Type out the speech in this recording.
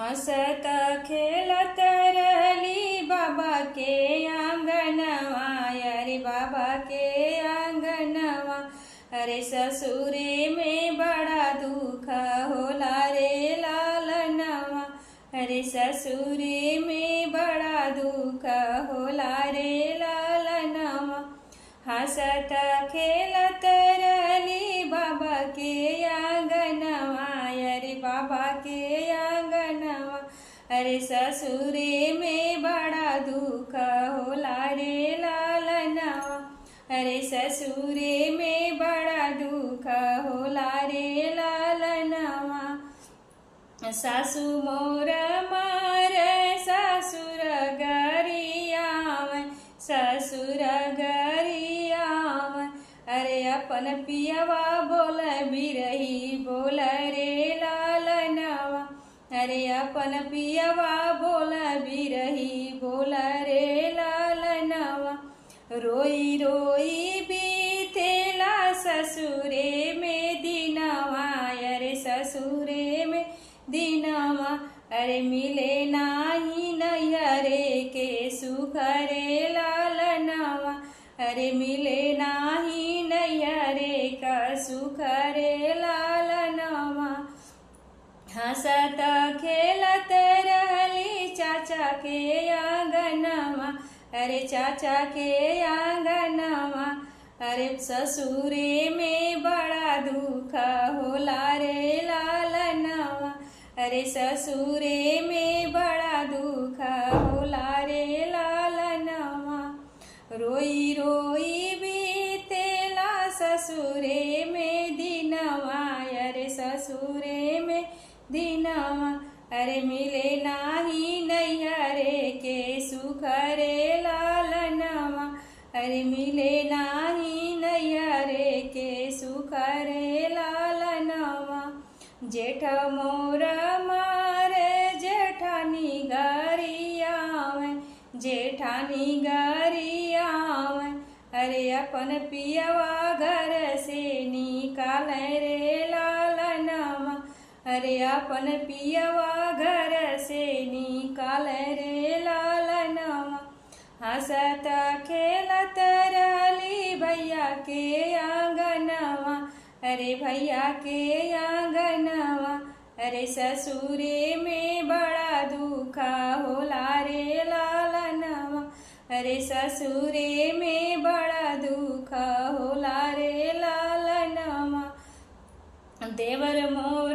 हंसत खेलत रहली बाबा के आंगनवा, अरे बाबा के आंगनवा। अरे ससुरे में बड़ा दुख होला रे लालनवा, अरे ससुरे में बड़ा दुख होला रे लालनवा। हंसत खेलत रहली बाबा के आंगनवा, अरे बाबा के आंगनवा। अरे ससुरे में बड़ा दुख होला रे लालनवा, अरे ससुरे में बड़ा दुख होला रे लालनवा। सासु मोर मार ससुर गरियाव, ससुर गरियाव। अरे अपन पियवा बोल बिरही बोल रे लालनवा, अरे अपन पियवा बोल बिरही बोल रे लालनवा। रोई रोई बीतेला ससुरे में दिनवा, अरे ससुरे में दिनवा। अरे मिले नाही नैहरे के सुख रे लालनवा, अरे मिले नाही नैहरे का सुख रे लालनवा। हंसत खेलत रहली चाचा के आंगनवा, अरे चाचा के आंगनवा। अरे ससुरे में बड़ा दुख होला रे लालनवा, अरे ससुरे में बड़ा दुख होला रे लालनवा। रोई रोई बीतेला ससुरे में दिनवा, अरे ससुरे में दिनवा। अरे मिले नाही नैहरे के सुख रे लालनवा, अरे मिले नाही नैहरे के सुख रे लालनवा। जेठ मोर मारे जेठानी गरियाव, जेठानी गरियाव। अरे अपन पियवा घर से निकाल रे लालनवा, अरे अपन पियवा घर से निकाल रे लालनवा। हंसत खेलत रहली भैया के आंगनवा, अरे भैया के आंगनवा। अरे ससुरे में बड़ा दुख होला रे लालनवा, अरे ससुरे में बड़ा दुख होला रे लालनवा। देवर मोर